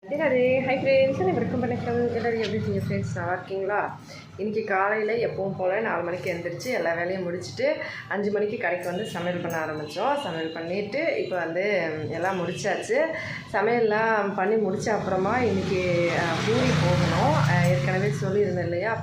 என்னது hi friends welcome வணக்கம். எல்லோரும் எப்படி இருக்கீங்க ஃப்ரெண்ட்ஸ்? நல்லா இருக்கீங்களா? இன்றைக்கி காலையில் எப்பவும் போல் 4 மணிக்கு எழுந்திரிச்சு எல்லா வேலையும் முடிச்சுட்டு 5 மணிக்கு கடைக்கு வந்து சமையல் பண்ண ஆரம்பித்தோம். சமையல் பண்ணிவிட்டு இப்போ வந்து எல்லாம் முடித்தாச்சு. சமையல்லாம் பண்ணி முடித்த அப்புறமா இன்றைக்கி பூரி போகணும். ஏற்கனவே சொல்லியிருந்தேன் இல்லையா,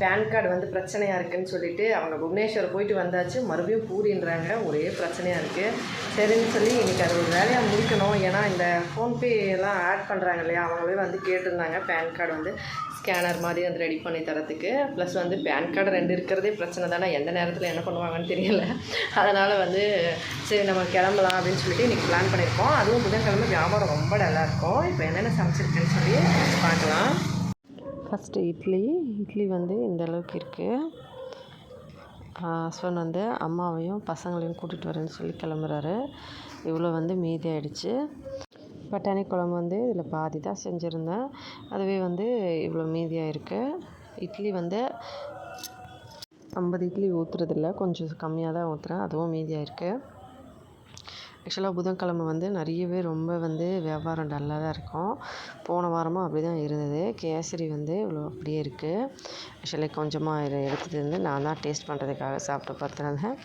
பேன் கார்டு வந்து பிரச்சனையாக இருக்குதுன்னு சொல்லிவிட்டு அவங்க புவனேஸ்வர் போயிட்டு வந்தாச்சு. மறுபடியும் பூரின்றாங்க, ஒரே பிரச்சனையாக இருக்குது. சரின்னு சொல்லி இன்றைக்கி அது ஒரு வேலையாக முடிக்கணும். ஏன்னா இந்த ஃபோன்பே எல்லாம் ஆட் பண்ணுறாங்க இல்லையா, அவங்களே வந்து கேட்டிருந்தாங்க பேன் கார்டு வந்து ஸ்கேனர் மாதிரி வந்து ரெடி பண்ணி தரத்துக்கு. ப்ளஸ் வந்து பேன் கார்டு 2 இருக்கிறதே பிரச்சனை தானே, எந்த நேரத்தில் என்ன பண்ணுவாங்கன்னு தெரியல. அதனால் வந்து சரி நம்ம கிளம்பலாம் அப்படின்னு சொல்லிட்டு இன்றைக்கி பிளான் பண்ணியிருக்கோம். அதுவும் புதன்கிழமை வியாபாரம் ரொம்ப நல்லாயிருக்கும். இப்போ என்னென்ன சமைச்சிருக்குன்னு சொல்லி பார்க்கலாம். ஃபஸ்ட்டு இட்லி வந்து இந்த அளவுக்கு இருக்குது. ஹஸ்பண்ட் வந்து அம்மாவையும் பசங்களையும் கூட்டிகிட்டு வரேன்னு சொல்லி கிளம்புறாரு. இவ்வளோ வந்து மீதி ஆகிடுச்சு. பட்டாணி குழம்பு வந்து இதில் பாதி தான் செஞ்சுருந்தேன், அதுவே வந்து இவ்வளோ மீதியாக இருக்குது. இட்லி வந்து 50 இட்லி ஊற்றுறதில்ல, கொஞ்சம் கம்மியாக தான் ஊற்றுறேன், அதுவும் மீதியாக இருக்குது. ஆக்சுவலாக புதன்கிழமை வந்து நிறையவே ரொம்ப வந்து வியாபாரம் டல்லாக தான் இருக்கும். போன வாரமும் அப்படி தான் இருந்தது. கேசரி வந்து இவ்வளோ அப்படியே இருக்குது. ஆக்சுவலி கொஞ்சமாக இதை எடுத்துகிட்டு வந்து நான் தான் டேஸ்ட் பண்ணுறதுக்காக சாப்பிட்டு பார்த்துருந்தேன்.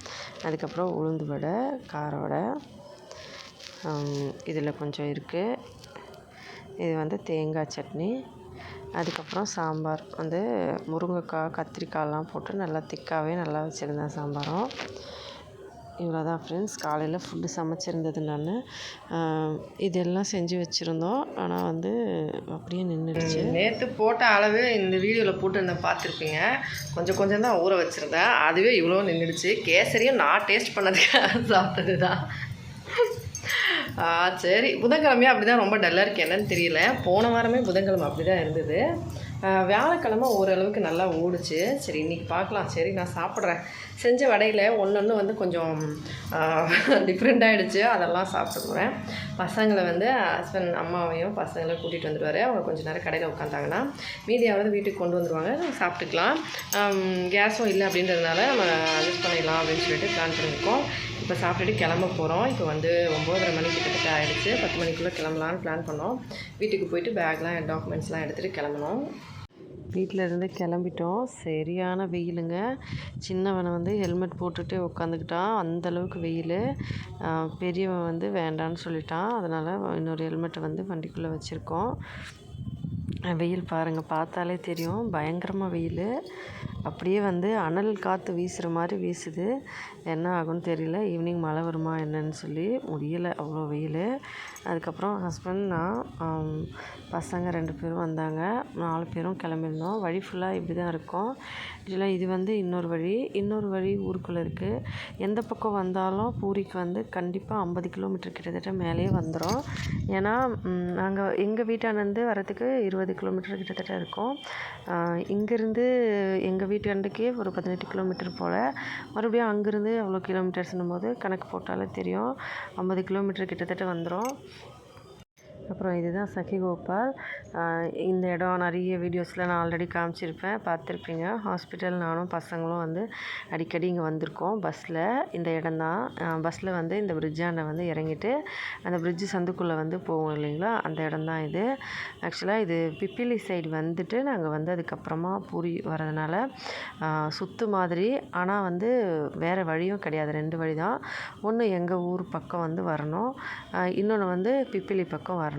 அதுக்கப்புறம் உளுந்து வடை, கார வடை, இதில் கொஞ்சம் இருக்குது. இது வந்து தேங்காய் சட்னி. அதுக்கப்புறம் சாம்பார் வந்து முருங்கைக்காய், கத்திரிக்காயெலாம் போட்டு நல்லா திக்காகவே நல்லா வச்சுருந்தேன் சாம்பாரும். இவ்வளோ தான் ஃப்ரெண்ட்ஸ். காலையில் ஃபுட்டு சமைச்சிருந்தது நான். இதெல்லாம் செஞ்சு வச்சுருந்தோம், ஆனால் வந்து அப்படியே நின்றுடுச்சு. நேற்று போட்ட அளவு இந்த வீடியோவில் போட்டுருந்தேன், பார்த்துருப்பீங்க. கொஞ்சம் தான் ஊற வச்சுருந்தேன், அதுவே இவ்வளோ நின்றுடுச்சு. கேசரியும் நான் டேஸ்ட் பண்ணதுக்காக சாப்பிட்டது தான். சரி, புதன்கிழமையாக அப்படி தான் ரொம்ப டல்லாக இருக்குது, என்னன்னு தெரியல. போன வாரமே புதன்கிழமை அப்படி தான் இருந்தது. வியாழக்கிழமை ஓரளவுக்கு நல்லா ஓடுச்சு. சரி, இன்றைக்கி பார்க்கலாம். சரி, நான் சாப்பிட்றேன். செஞ்ச வடையில் ஒன்று வந்து கொஞ்சம் டிஃப்ரெண்ட்டாகிடுச்சு, அதெல்லாம் சாப்பிட்டுக்குவேன். பசங்களை வந்து ஹஸ்பண்ட் அம்மாவையும் பசங்களை கூட்டிகிட்டு வந்துடுவார். அவங்க கொஞ்சம் நேரம் கடையில் உட்காந்தாங்கன்னா மீதியாவது வீட்டுக்கு கொண்டு வந்துடுவாங்க, நம்ம சாப்பிட்டுக்கலாம். கேஸும் இல்லை அப்படின்றதுனால நம்ம அட்ஜஸ்ட் பண்ணிடலாம் அப்படின்னு சொல்லிட்டு பிளான் பண்ணியிருக்கோம். இப்போ சாப்பிட்டுட்டு கிளம்ப போகிறோம். இப்போ வந்து 9:30 மணி கிட்டத்தட்ட ஆகிடுச்சு. 10 மணிக்குள்ளே கிளம்பலான்னு பிளான் பண்ணோம். வீட்டுக்கு போயிட்டு பேக்லாம் டாக்குமெண்ட்ஸ்லாம் எடுத்துகிட்டு கிளம்பணும். வீட்டில் இருந்து கிளம்பிட்டோம். சரியான வெயிலுங்க. சின்னவனை வந்து ஹெல்மெட் போட்டுகிட்டு உட்காந்துக்கிட்டான், அந்தளவுக்கு வெயில். பெரியவன் வந்து வேண்டான்னு சொல்லிட்டான், அதனால் இன்னொரு ஹெல்மெட்டை வந்து வண்டிக்குள்ளே வச்சுருக்கோம். வெயில் பாருங்கள், பார்த்தாலே தெரியும், பயங்கரமாக வெயில். அப்படியே வந்து அனல் காற்று வீசுகிற மாதிரி வீசுது. என்ன ஆகும்னு தெரியல. ஈவினிங் மழை வருமா என்னன்னு சொல்லி முடியலை, அவ்வளோ வெயில். அதுக்கப்புறம் ஹஸ்பண்ட், நான், பசங்க 2 பேரும் வந்தாங்க. 4 பேரும் கிளம்பியிருந்தோம். வழி ஃபுல்லாக இப்படி தான் இருக்கும். இதில் இது வந்து இன்னொரு வழி ஊருக்குள்ளே இருக்குது. எந்த பக்கம் வந்தாலும் பூரிக்கு வந்து கண்டிப்பாக 50 கிலோமீட்டர் கிட்டத்தட்ட மேலேயே வந்துடும். ஏன்னா நாங்கள் எங்கள் வீட்டானந்து வரத்துக்கு 20 கிலோமீட்டர் கிட்டத்தட்ட இருக்கும். இங்கேருந்து எங்கள் வீட்டாண்டுக்கே ஒரு 18 கிலோமீட்டர் போல். மறுபடியும் அங்கேருந்து அவ்வளோ கிலோமீட்டர்ஸ்னும் போது கணக்கு போட்டாலே தெரியும், 50 கிலோமீட்டர் கிட்டத்தட்ட வந்துடும். அப்புறம் இதுதான் சகிகோபால். இந்த இடம் நிறைய வீடியோஸில் நான் ஆல்ரெடி காமிச்சிருப்பேன், பார்த்துருப்பீங்க. ஹாஸ்பிட்டல் நானும் பசங்களும் வந்து அடிக்கடி இங்கே வந்திருக்கோம் பஸ்ஸில். இந்த இடம் தான் பஸ்ஸில் வந்து இந்த பிரிட்ஜாண்ட வந்து இறங்கிட்டு அந்த பிரிட்ஜு சந்துக்குள்ளே வந்து போவோம் இல்லைங்களா, அந்த இடம் தான் இது. ஆக்சுவலாக இது பிப்பிலி சைடு வந்துட்டு நாங்கள் வந்து அதுக்கப்புறமா பூரி வரதுனால சுற்று மாதிரி, ஆனால் வந்து வேறு வழியும் கிடையாது, 2 வழி தான். ஒன்று எங்கள் ஊர் பக்கம் வந்து வரணும், இன்னொன்று வந்து பிப்பிலி பக்கம் வரணும்.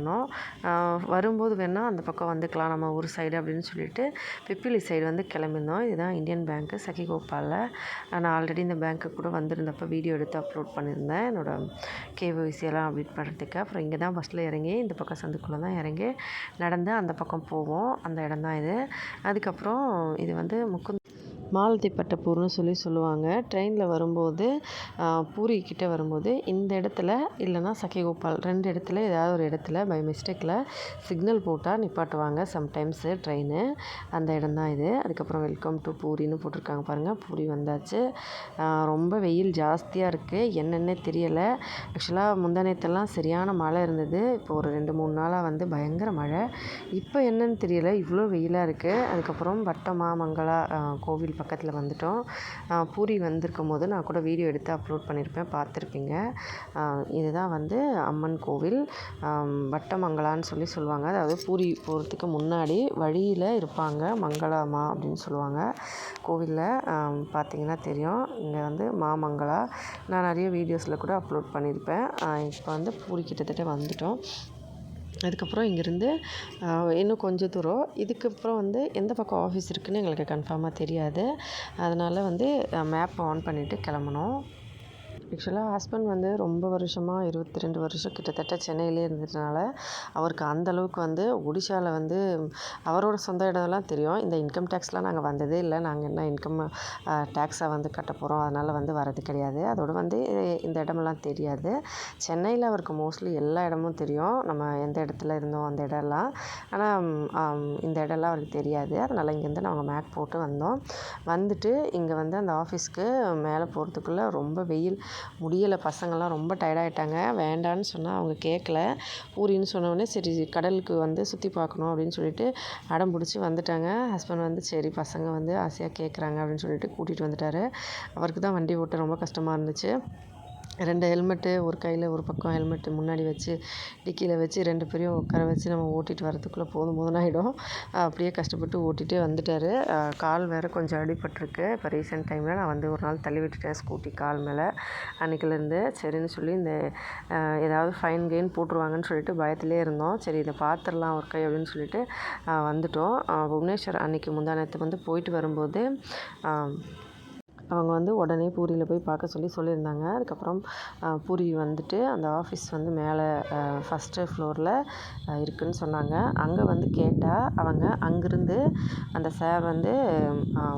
வரும்போது வேணால் அந்த பக்கம் வந்துக்கலாம் நம்ம ஊர் சைடு அப்படின்னு சொல்லிட்டு பிப்பிலி சைடு வந்து கிளம்பியிருந்தோம். இதுதான் இந்தியன் பேங்க்கு சகிகோபாலில். நான் ஆல்ரெடி இந்த பேங்க்கு கூட வந்திருந்தப்போ வீடியோ எடுத்து அப்லோட் பண்ணியிருந்தேன், என்னோடய KYC எல்லாம் அப்டேட் பண்ணுறதுக்கு. அப்புறம் இங்கே தான் பஸ்ஸில் இறங்கி இந்த பக்கம் சந்துக்குள்ளே தான் இறங்கி நடந்து அந்த பக்கம் போவோம். அந்த இடம் தான் இது. அதுக்கப்புறம் இது வந்து மாலத்திப்பட்டப்பூர்னு சொல்லுவாங்க. ட்ரெயினில் வரும்போது பூரி கிட்டே வரும்போது இந்த இடத்துல இல்லைனா சகிகோபால் 2 இடத்துல ஏதாவது ஒரு இடத்துல பை மிஸ்டேக்கில் சிக்னல் போட்டால் நிப்பாட்டுவாங்க சம்டைம்ஸு ட்ரெயின். அந்த இடம் தான் இது. அதுக்கப்புறம் வெல்கம் டு பூரின்னு போட்டிருக்காங்க பாருங்கள். பூரி வந்தாச்சு. ரொம்ப வெயில் ஜாஸ்தியாக இருக்குது, என்னென்னே தெரியலை. ஆக்சுவலாக முந்தானேத்தெல்லாம் சரியான மழை இருந்தது. இப்போ ஒரு 2-3 நாளாக வந்து பயங்கர மழை. இப்போ என்னன்னு தெரியலை, இவ்வளோ வெயிலாக இருக்குது. அதுக்கப்புறம் பட்டமாமங்கலா கோவில் பக்கத்தில் வந்துட்டோம். பூரி வந்திருக்கும் போது நான் கூட வீடியோ எடுத்து அப்லோட் பண்ணியிருப்பேன், பார்த்துருப்பீங்க. இதுதான் வந்து அம்மன் கோவில். வட்டமங்கலான்னு சொல்லுவாங்க. அதாவது பூரி போகிறதுக்கு முன்னாடி வழியில் இருப்பாங்க மங்களாமா அப்படின்னு சொல்லுவாங்க. கோவிலில் பார்த்திங்கன்னா தெரியும். இங்கே வந்து மாமங்களா. நான் நிறைய வீடியோஸில் கூட அப்லோட் பண்ணியிருப்பேன். இப்போ வந்து பூரி கிட்டத்தட்ட வந்துட்டோம். அதுக்கப்புறம் இங்கேருந்து இன்னும் கொஞ்சம் தூரம். இதுக்கப்புறம் வந்து எந்த பக்கம் ஆஃபீஸ் இருக்குதுன்னு எங்களுக்கு கன்ஃபார்மாக தெரியாது. அதனால் வந்து மேப் ஆன் பண்ணிவிட்டு கிளம்புனோம். ஆக்சுவலாக ஹஸ்பண்ட் வந்து ரொம்ப வருஷமாக 22 வருஷம் கிட்டத்தட்ட சென்னையிலே இருந்ததுனால அவருக்கு அந்தளவுக்கு வந்து ஒடிஷாவில் வந்து அவரோட சொந்த இடம்லாம் தெரியும். இந்த இன்கம் டேக்ஸ்லாம் நாங்கள் வந்ததே இல்லை. நாங்கள் என்ன இன்கம் டேக்ஸை வந்து கட்ட போகிறோம், அதனால் வந்து வரது கிடையாது. அதோடு வந்து இந்த இடமெல்லாம் தெரியாது. சென்னையில் அவருக்கு மோஸ்ட்லி எல்லா இடமும் தெரியும். நம்ம எந்த இடத்துல இருந்தோம் அந்த இடம்லாம். ஆனால் இந்த இடம்லாம் அவருக்கு தெரியாது. அதனால் இங்கேருந்து நாங்கள் மேப் போட்டு வந்தோம். வந்துட்டு இங்கே வந்து அந்த ஆஃபீஸ்க்கு மேலே போகிறதுக்குள்ளே ரொம்ப வெயில் முடியலை. பசங்கள்லாம் ரொம்ப டயர்டாகிட்டாங்க. வேண்டான்னு சொன்னால் அவங்க கேட்கல. பூரின்னு சொன்னோடனே சரி கடலுக்கு வந்து சுற்றி பார்க்கணும் அப்படின்னு சொல்லிட்டு அடம் பிடிச்சி வந்துட்டாங்க. ஹஸ்பண்ட் வந்து சரி பசங்க வந்து ஆசையாக கேட்குறாங்க அப்படின்னு சொல்லிட்டு கூட்டிகிட்டு வந்துட்டார். அவருக்கு தான் வண்டி ஓட்ட ரொம்ப கஷ்டமாக இருந்துச்சு. 2 ஹெல்மெட்டு, ஒரு கையில் ஒரு பக்கம் ஹெல்மெட்டு முன்னாடி வச்சு டிக்கியில் வச்சு 2 பேரையும் உட்கார வச்சு நம்ம ஓட்டிகிட்டு வரதுக்குள்ளே போதும் ஆகிடும். அப்படியே கஷ்டப்பட்டு ஓட்டிகிட்டே வந்துட்டார். கால் வேறு கொஞ்சம் அடிபட்டிருக்கு. இப்போ ரீசெண்ட் டைமில் நான் வந்து ஒரு நாள் தள்ளி விட்டுட்டேன் ஸ்கூட்டி கால் மேலே. அன்றைக்கிலேருந்து சரின்னு சொல்லி இந்த ஏதாவது ஃபைன் கெயின் போட்டுருவாங்கன்னு சொல்லிட்டு பயத்திலே இருந்தோம். சரி இதை பார்த்துடலாம் ஒரு கை அப்படின்னு சொல்லிட்டு வந்துட்டோம். புவனேஸ்வர் அன்றைக்கி முந்தானத்து வந்து போயிட்டு வரும்போது அவங்க வந்து உடனே பூரியில் போய் பார்க்க சொல்லியிருந்தாங்க. அதுக்கப்புறம் பூரி வந்துட்டு அந்த ஆஃபீஸ் வந்து மேலே ஃபஸ்ட்டு ஃப்ளோரில் இருக்குதுன்னு சொன்னாங்க. அங்கே வந்து கேட்டால் அவங்க அங்கேருந்து அந்த சார் வந்து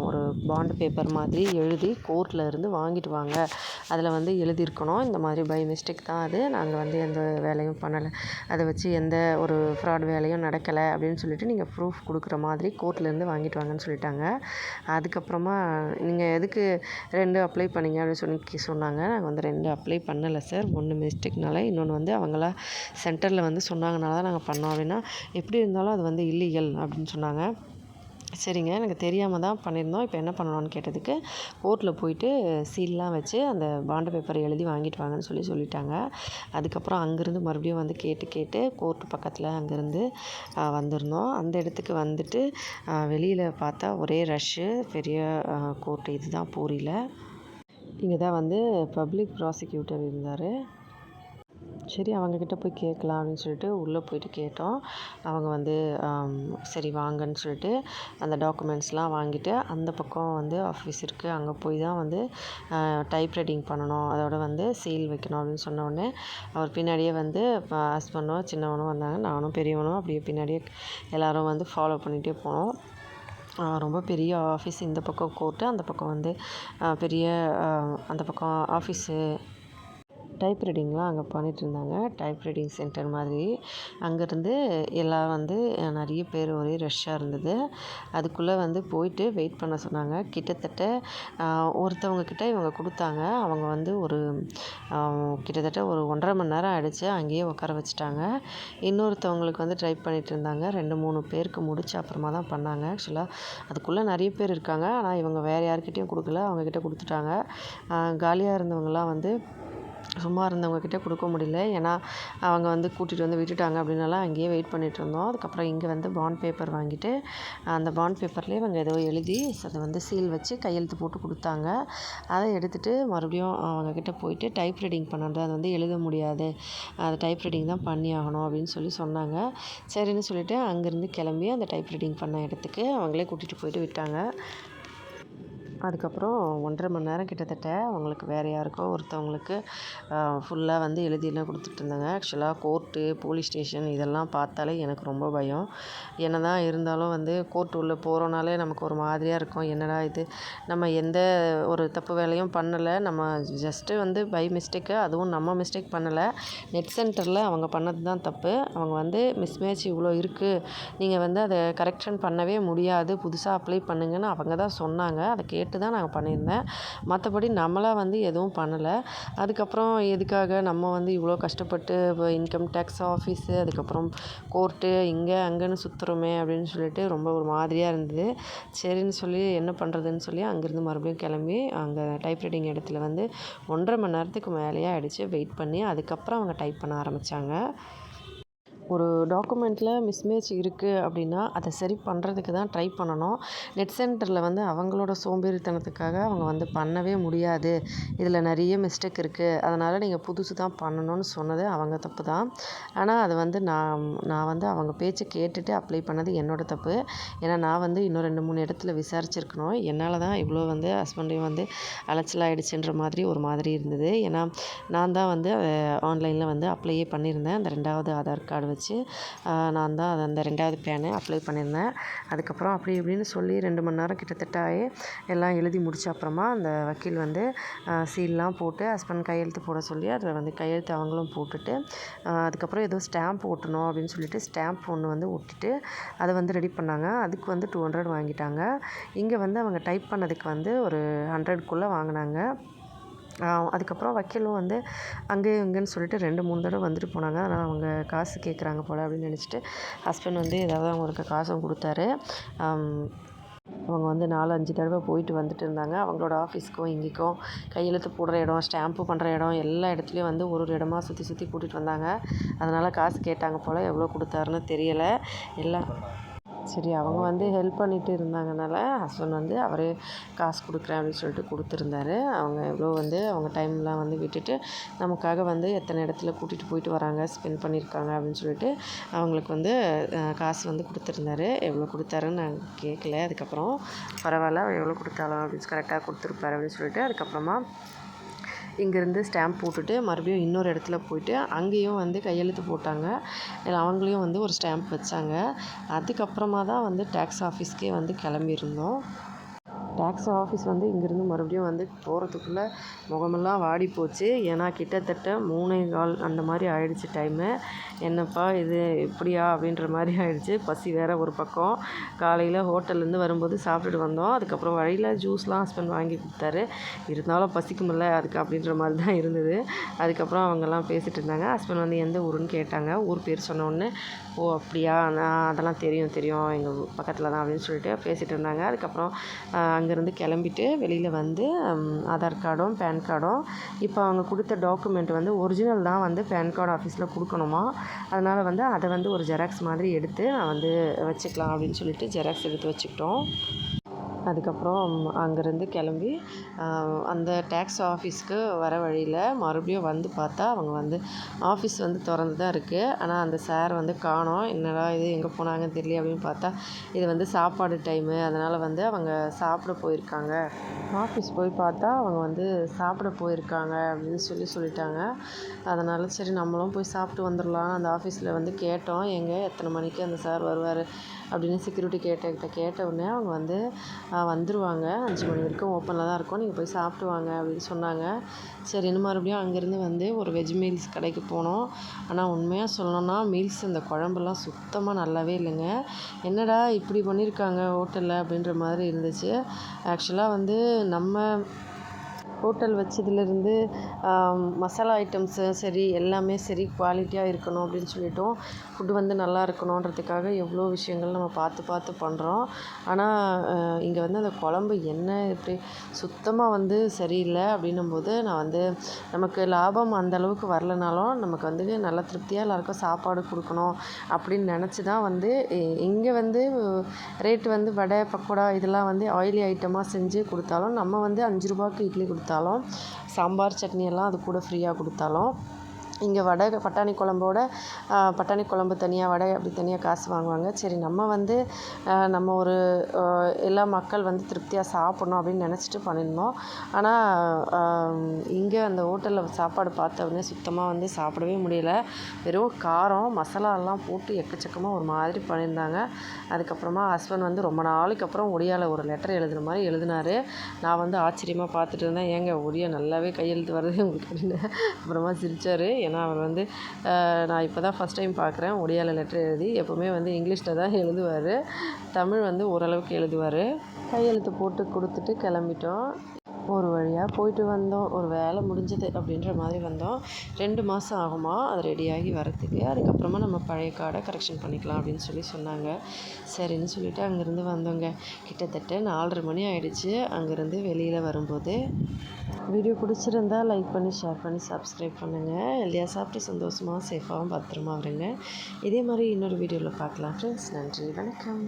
ஒரு பாண்டு பேப்பர் மாதிரி எழுதி கோர்ட்டில் இருந்து வாங்கிட்டு வாங்க, அதில் வந்து எழுதியிருக்கணும் இந்த மாதிரி பை மிஸ்டேக் தான் அது, நாங்கள் வந்து எந்த வேலையும் பண்ணலை, அதை வச்சு எந்த ஒரு ஃப்ராட் வேலையும் நடக்கலை அப்படின்னு சொல்லிட்டு நீங்கள் ப்ரூஃப் கொடுக்குற மாதிரி கோர்ட்லேருந்து வாங்கிட்டு வாங்கன்னு சொல்லிட்டாங்க. அதுக்கப்புறமா நீங்கள் எதுக்கு 2 அப்ளை பண்ணிங்க அப்படின்னு சொன்னாங்க. நாங்கள் வந்து 2 அப்ளை பண்ணலை சார், 1 மிஸ்டேக்னால, இன்னொன்று வந்து அவங்களா சென்டரில் வந்து சொன்னாங்கனால தான் நாங்கள் பண்ணோம் அப்படின்னா, எப்படி இருந்தாலும் அது வந்து இல்லீகல் அப்படின்னு சொன்னாங்க. சரிங்க எனக்கு தெரியாமல் தான் பண்ணியிருந்தோம், இப்போ என்ன பண்ணணும்னு கேட்டதுக்கு கோர்ட்டில் போயிட்டு சீல்லாம் வச்சு அந்த பாண்டு பேப்பரை எழுதி வாங்கிட்டு வாங்கன்னு சொல்லிட்டாங்க. அதுக்கப்புறம் அங்கேருந்து மறுபடியும் வந்து கேட்டு கோர்ட்டு பக்கத்தில் அங்கேருந்து வந்திருந்தோம். அந்த இடத்துக்கு வந்துட்டு வெளியில் பார்த்தா ஒரே ரஷ்ஷு. பெரிய கோர்ட்டு இதுதான் பூரியில். இங்கே தான் வந்து பப்ளிக் ப்ராசிக்யூட்டர் இருந்தார். சரி அவங்கக்கிட்ட போய் கேட்கலாம் அப்படின்னு சொல்லிட்டு உள்ளே போயிட்டு கேட்டோம். அவங்க வந்து சரி வாங்கன்னு சொல்லிட்டு அந்த டாக்குமெண்ட்ஸ்லாம் வாங்கிட்டு அந்த பக்கம் வந்து ஆஃபீஸ் இருக்குது, அங்கே போய் தான் வந்து டைப் ரைட்டிங் பண்ணணும், அதோட வந்து சீல் வைக்கணும் அப்படின்னு சொன்னோடனே அவர் பின்னாடியே வந்து ஹஸ்பண்டும் சின்னவனும் வந்தாங்க. நானும் பெரியவனும் அப்படியே பின்னாடியே எல்லோரும் வந்து ஃபாலோ பண்ணிகிட்டே போனோம். ரொம்ப பெரிய ஆஃபீஸ். இந்த பக்கம் கோர்ட்டு, அந்த பக்கம் வந்து பெரிய அந்த பக்கம் ஆஃபீஸு டைப் ரைட்டிங்லாம் அங்கே பண்ணிகிட்ருந்தாங்க. டைப் ரைட்டிங் சென்டர் மாதிரி. அங்கேருந்து எல்லாம் வந்து நிறைய பேர் ஒரே ரஷ்ஷாக இருந்தது. அதுக்குள்ளே வந்து போயிட்டு வெயிட் பண்ண சொன்னாங்க. கிட்டத்தட்ட ஒருத்தவங்கக்கிட்ட இவங்க கொடுத்தாங்க. அவங்க வந்து ஒரு கிட்டத்தட்ட ஒரு 1.5 மணி நேரம் ஆகிடுச்சு. அங்கேயே உட்கார வச்சுட்டாங்க. இன்னொருத்தவங்களுக்கு வந்து டைப் பண்ணிகிட்டு இருந்தாங்க. 2-3 பேருக்கு முடிச்சு அப்புறமா தான் பண்ணாங்க. ஆக்சுவலாக அதுக்குள்ளே நிறைய பேர் இருக்காங்க. ஆனால் இவங்க வேறு யார்கிட்டையும் கொடுக்கல, அவங்கக்கிட்ட கொடுத்துட்டாங்க. காலியாக இருந்தவங்கலாம் வந்து சும்மா இருந்தவங்கக்கிட்ட கொடுக்க முடியல, ஏன்னா அவங்க வந்து கூட்டிகிட்டு வந்து விட்டுட்டாங்க அப்படின்னால அங்கேயே வெயிட் பண்ணிகிட்டு இருந்தோம். அதுக்கப்புறம் இங்கே வந்து பாண்ட் பேப்பர் வாங்கிட்டு அந்த பாண்ட் பேப்பர்லேயே இவங்க ஏதோ எழுதி அதை வந்து சீல் வச்சு கையெழுத்து போட்டு கொடுத்தாங்க. அதை எடுத்துகிட்டு மறுபடியும் அவங்கக்கிட்ட போயிட்டு டைப் ரைட்டிங் பண்ணுறது அது வந்து எழுத முடியாது, அது டைப் ரைட்டிங் தான் பண்ணி ஆகணும் அப்படின்னு சொன்னாங்க. சரின்னு சொல்லிவிட்டு அங்கேருந்து கிளம்பி அந்த டைப் ரைட்டிங் பண்ண இடத்துக்கு அவங்களே கூட்டிகிட்டு போயிட்டு விட்டாங்க. அதுக்கப்புறம் 1.5 மணி நேரம் கிட்டத்தட்ட அவங்களுக்கு வேறு யாருக்கோ ஒருத்தவங்களுக்கு ஃபுல்லாக வந்து எழுதியெல்லாம் கொடுத்துட்டு இருந்தாங்க. ஆக்சுவலாக கோர்ட்டு, போலீஸ் ஸ்டேஷன் இதெல்லாம் பார்த்தாலே எனக்கு ரொம்ப பயம். என்ன தான் இருந்தாலும் வந்து கோர்ட்டு உள்ளே போகிறோனாலே நமக்கு ஒரு மாதிரியாக இருக்கும். என்னடா இது, நம்ம எந்த ஒரு தப்பு வேலையும் பண்ணலை, நம்ம ஜஸ்ட்டு வந்து பை மிஸ்டேக்கு, அதுவும் நம்ம மிஸ்டேக் பண்ணலை, நெட் சென்டரில் அவங்க பண்ணது தான் தப்பு. அவங்க வந்து மிஸ்மேட்ச் இவ்வளோ இருக்குது, நீங்கள் வந்து அதை கரெக்ஷன் பண்ணவே முடியாது, புதுசாக அப்ளை பண்ணுங்கன்னு அவங்க தான் சொன்னாங்க. அதை கேட்டு தான் நாங்கள் பண்ணியிருந்தேன். மற்றபடி நம்மளாக வந்து எதுவும் பண்ணலை. அதுக்கப்புறம் எதுக்காக நம்ம வந்து இவ்வளோ கஷ்டப்பட்டு இப்போ இன்கம் டேக்ஸ் ஆஃபீஸு, அதுக்கப்புறம் கோர்ட்டு, இங்கே அங்கேன்னு சுற்றுறோமே அப்படின்னு சொல்லிட்டு ரொம்ப ஒரு மாதிரியாக இருந்தது. சரின்னு சொல்லி என்ன பண்ணுறதுன்னு சொல்லி அங்கேருந்து மறுபடியும் கிளம்பி அங்கே டைப்ரைட்டிங் இடத்துல வந்து 1.5 மணி நேரத்துக்கு மேலேயே ஆகிடுச்சு வெயிட் பண்ணி. அதுக்கப்புறம் அவங்க டைப் பண்ண ஆரம்பித்தாங்க. ஒரு டாக்குமெண்ட்டில் மிஸ்மேட்ச் இருக்குது அப்படின்னா அதை சரி பண்ணுறதுக்கு தான் ட்ரை பண்ணணும். நெட் சென்டரில் வந்து அவங்களோட சோம்பேறித்தனத்துக்காக அவங்க வந்து பண்ணவே முடியாது, இதில் நிறைய மிஸ்டேக் இருக்குது, அதனால் நீங்கள் புதுசு தான் பண்ணணும்னு சொன்னது அவங்க தப்பு தான். ஆனால் அது வந்து நான் வந்து அவங்க பேச்சை கேட்டுட்டு அப்ளை பண்ணது என்னோடய தப்பு. ஏன்னா நான் வந்து இன்னும் 2-3 இடத்துல விசாரிச்சிருக்கணும். என்னால் தான் இவ்வளோ வந்து ஹஸ்பண்டையும் வந்து அலைச்சலாகிடுச்சுன்ற மாதிரி ஒரு மாதிரி இருந்தது. ஏன்னா நான் தான் வந்து ஆன்லைனில் வந்து அப்ளையே பண்ணியிருந்தேன். அந்த 2வது ஆதார் கார்டு வச்சு நான் தான் அந்த 2வது பேனு அப்ளை பண்ணியிருந்தேன். அதுக்கப்புறம் அப்படி இப்படின்னு சொல்லி 2 மணி நேரம் கிட்டத்தட்ட ஆகி எல்லாம் எழுதி முடிச்ச அப்புறமா அந்த வக்கீல் வந்து சீல்லாம் போட்டு ஹஸ்பண்ட் கையெழுத்து போட சொல்லி அதில் வந்து கையெழுத்து அவங்களும் போட்டுட்டு அதுக்கப்புறம் ஏதோ ஸ்டாம்ப் ஒட்டணும் அப்படின்னு சொல்லிட்டு ஸ்டாம்ப் ஒன்று வந்து ஒட்டிட்டு அதை வந்து ரெடி பண்ணாங்க. அதுக்கு வந்து 200 வாங்கிட்டாங்க. இங்கே வந்து அவங்க டைப் பண்ணதுக்கு வந்து ஒரு 100க்குள்ளே வாங்கினாங்க. அதுக்கப்புறம் வக்கீலும் வந்து அங்கேயும் இங்கேன்னு சொல்லிட்டு 2-3 தடவை வந்துட்டு போனாங்க. அதனால் அவங்க காசு கேட்குறாங்க போல் அப்படின்னு நினச்சிட்டு ஹஸ்பண்ட் வந்து ஏதாவது அவங்களுக்கு காசும் கொடுத்தாரு. அவங்க வந்து 4-5 தடவை போயிட்டு வந்துட்டு இருந்தாங்க. அவங்களோட ஆஃபீஸ்க்கும் இங்கேக்கும் கையெழுத்து போடுற இடம், ஸ்டாம்ப்பு பண்ணுற இடம், எல்லா இடத்துலையும் வந்து ஒரு இடமா சுற்றி சுற்றி கூட்டிகிட்டு வந்தாங்க. அதனால் காசு கேட்டாங்க போல். எவ்வளோ கொடுத்தாருன்னு தெரியலை. எல்லாம் சரி அவங்க வந்து ஹெல்ப் பண்ணிட்டு இருந்தாங்கனால ஹஸ்பண்ட் வந்து அவரே காசு கொடுக்குறேன் அப்படின்னு சொல்லிட்டு கொடுத்துருந்தாரு. அவங்க எவ்வளோ வந்து அவங்க டைம்லாம் வந்து விட்டுட்டு நமக்காக வந்து எத்தனை இடத்துல கூட்டிகிட்டு போயிட்டு வராங்க, ஸ்பெண்ட் பண்ணியிருக்காங்க அப்படின்னு சொல்லிட்டு அவங்களுக்கு வந்து காசு வந்து கொடுத்துருந்தாரு. எவ்வளோ கொடுத்தாருன்னு நான் கேட்கல. அதுக்கப்புறம் பரவாயில்ல எவ்வளோ கொடுத்தாலும் அப்படின்னு கரெக்டாக கொடுத்துருப்பாரு அப்படின்னு சொல்லிட்டு அதுக்கப்புறமா இங்கேருந்து ஸ்டாம்ப் போட்டுட்டு மறுபடியும் இன்னொரு இடத்துல போயிட்டு அங்கேயும் வந்து கையெழுத்து போட்டாங்க. அவங்களையும் வந்து ஒரு ஸ்டாம்ப் வச்சாங்க. அதுக்கப்புறமா தான் வந்து டேக்ஸ் ஆஃபீஸ்க்கே வந்து கிளம்பியிருந்தோம். டேக்ஸ் ஆஃபீஸ் வந்து இங்கேருந்து மறுபடியும் வந்து போகிறதுக்குள்ளே முகமெல்லாம் வாடி போச்சு. ஏன்னா கிட்டத்தட்ட 3:15 அந்த மாதிரி ஆயிடுச்சு டைமு. என்னப்பா இது இப்படியா அப்படின்ற மாதிரி ஆயிடுச்சு. பசி வேறு ஒரு பக்கம். காலையில் ஹோட்டல்லேருந்து வரும்போது சாப்பிட்டுட்டு வந்தோம். அதுக்கப்புறம் வழியில் ஜூஸ்லாம் ஹஸ்பண்ட் வாங்கி கொடுத்தாரு. இருந்தாலும் பசிக்குமில்ல அதுக்கு அப்படின்ற மாதிரி தான் இருந்தது. அதுக்கப்புறம் அவங்கெல்லாம் பேசிகிட்டு இருந்தாங்க. ஹஸ்பண்ட் வந்து எந்த ஊருன்னு கேட்டாங்க. ஊர் பேர் சொன்னோடனே ஓ அப்படியா, நான் அதெல்லாம் தெரியும் எங்கள் பக்கத்தில் தான் அப்படின்னு சொல்லிட்டு பேசிகிட்டு இருந்தாங்க. அதுக்கப்புறம் அங்கேருந்து கிளம்பிட்டு வெளியில் வந்து ஆதார் கார்டும் பேன் கார்டும் இப்போ அவங்க கொடுத்த டாக்குமெண்ட் வந்து ஒரிஜினல் தான் வந்து பேன் கார்டு ஆஃபீஸில் கொடுக்கணுமா. அதனால் வந்து அதை வந்து ஒரு ஜெராக்ஸ் மாதிரி எடுத்து நான் வந்து வச்சுக்கலாம் அப்படின்னு சொல்லிட்டு ஜெராக்ஸ் எடுத்து வச்சுக்கிட்டோம். அதுக்கப்புறம் அங்கேருந்து கிளம்பி அந்த டேக்ஸ் ஆஃபீஸ்க்கு வர வழியில் மறுபடியும் வந்து பார்த்தா அவங்க வந்து ஆஃபீஸ் வந்து திறந்து தான் இருக்குது. ஆனால் அந்த சார் வந்து காணோம். என்னடா இது எங்கே போனாங்கன்னு தெரியல அப்படின்னு பார்த்தா இது வந்து சாப்பாடு டைமு, அதனால் வந்து அவங்க சாப்பிட போயிருக்காங்க. ஆஃபீஸ் போய் பார்த்தா அவங்க வந்து சாப்பிட போயிருக்காங்க அப்படின்னு சொல்லிட்டாங்க. அதனால் சரி நம்மளும் போய் சாப்பிட்டு வந்துடலாம். அந்த ஆஃபீஸில் வந்து கேட்டோம், எத்தனை மணிக்கு அந்த சார் வருவார் அப்படின்னு செக்யூரிட்டி கேட்ட உடனே அவங்க வந்து வந்துடுவாங்க, 5 மணி வரைக்கும் ஓப்பனில் தான் இருக்கும், நீங்கள் போய் சாப்பிட்டு வாங்க அப்படின்னு சொன்னாங்க. சரின்னு மறுபடியும் அங்கேருந்து வந்து ஒரு வெஜ் மீல்ஸ் கடைக்கு போனோம். ஆனால் உண்மையாக சொல்லணும்னா மீல்ஸ் அந்த குழம்புலாம் சுத்தமாக நல்லாவே இல்லைங்க. என்னடா இப்படி பண்ணியிருக்காங்க ஹோட்டலில் அப்படின்ற மாதிரி இருந்துச்சு. ஆக்சுவலாக வந்து நம்ம ஹோட்டல் வச்சதுலேருந்து மசாலா ஐட்டம்ஸு சரி எல்லாமே சரி குவாலிட்டியாக இருக்கணும் அப்படின்னு சொல்லிட்டோம். ஃபுட்டு வந்து நல்லா இருக்கணுன்றதுக்காக எவ்வளோ விஷயங்கள் நம்ம பார்த்து பண்ணுறோம். ஆனால் இங்கே வந்து அந்த குழம்பு என்ன இப்படி சுத்தமாக வந்து சரியில்லை அப்படின்னும்போது நான் வந்து நமக்கு லாபம் அந்தளவுக்கு வரலனாலும் நமக்கு வந்து நல்லா திருப்தியாக எல்லாருக்கும் சாப்பாடு கொடுக்கணும் அப்படின்னு நினச்சி தான் வந்து இங்கே வந்து ரேட்டு வந்து வடை பக்கோடா இதெல்லாம் வந்து ஆயிலி ஐட்டமாக செஞ்சு கொடுத்தாலும் நம்ம வந்து 5 ரூபாய்க்கு இட்லி கொடுத்தாலும் சாம்பார் சட்னி எல்லாம் அது கூட ஃப்ரீயாக கொடுத்தாலும் இங்கே வடை பட்டாணி குழம்போட பட்டாணி குழம்பு தனியாக, வடை அப்படி தனியாக காசு வாங்குவாங்க. சரி நம்ம வந்து நம்ம ஒரு எல்லா மக்கள் வந்து திருப்தியாக சாப்பிட்ணும் அப்படின்னு நினச்சிட்டு பண்ணியிருந்தோம். ஆனால் இங்கே அந்த ஹோட்டலில் சாப்பாடு பார்த்த உடனே சுத்தமாக வந்து சாப்பிடவே முடியல. வெறும் காரம் மசாலாலாம் போட்டு எக்கச்சக்கமாக ஒரு மாதிரி பண்ணியிருந்தாங்க. அதுக்கப்புறமா ஹஸ்பண்ட் வந்து ரொம்ப நாளைக்கு அப்புறம் ஒடியாவில் ஒரு லெட்டர் எழுதுகிற மாதிரி எழுதினார். நான் வந்து ஆச்சரியமாக பார்த்துட்டு இருந்தேன், ஒடியா நல்லாவே கையெழுத்து வருது உங்களுக்கு அப்படின்னு. அப்புறமா சிரித்தார். ஏன்னா அவர் வந்து நான் இப்போ தான் ஃபஸ்ட் டைம் பார்க்குறேன் ஒடியாவில் லெட்டர் எழுதி. எப்போவுமே வந்து இங்கிலீஷில் தான் எழுதுவார், தமிழ் வந்து ஓரளவுக்கு எழுதுவார். கையெழுத்து போட்டு கொடுத்துட்டு கிளம்பிட்டோம். ஒரு வழியாக போயிட்டு வந்தோம். ஒரு வேலை முடிஞ்சது அப்படின்ற மாதிரி வந்தோம். 2 மாதம் ஆகுமா அது ரெடியாகி வரத்துக்கு. அதுக்கப்புறமா நம்ம பழைய கார்டை கரெக்ஷன் பண்ணிக்கலாம் அப்படின்னு சொன்னாங்க. சரின்னு சொல்லிவிட்டு அங்கேருந்து வந்தோங்க. கிட்டத்தட்ட 4:30 மணி ஆகிடுச்சு அங்கேருந்து வெளியில் வரும்போது. வீடியோ பிடிச்சிருந்தா லைக் பண்ணி, ஷேர் பண்ணி, சப்ஸ்கிரைப் பண்ணுங்கள். இல்லையா சாப்பிட்டு சந்தோஷமாக சேஃபாகவும் பத்திரமா வருங்க. இதே மாதிரி இன்னொரு வீடியோவில் பார்க்கலாம் ஃப்ரெண்ட்ஸ். நன்றி, வணக்கம்.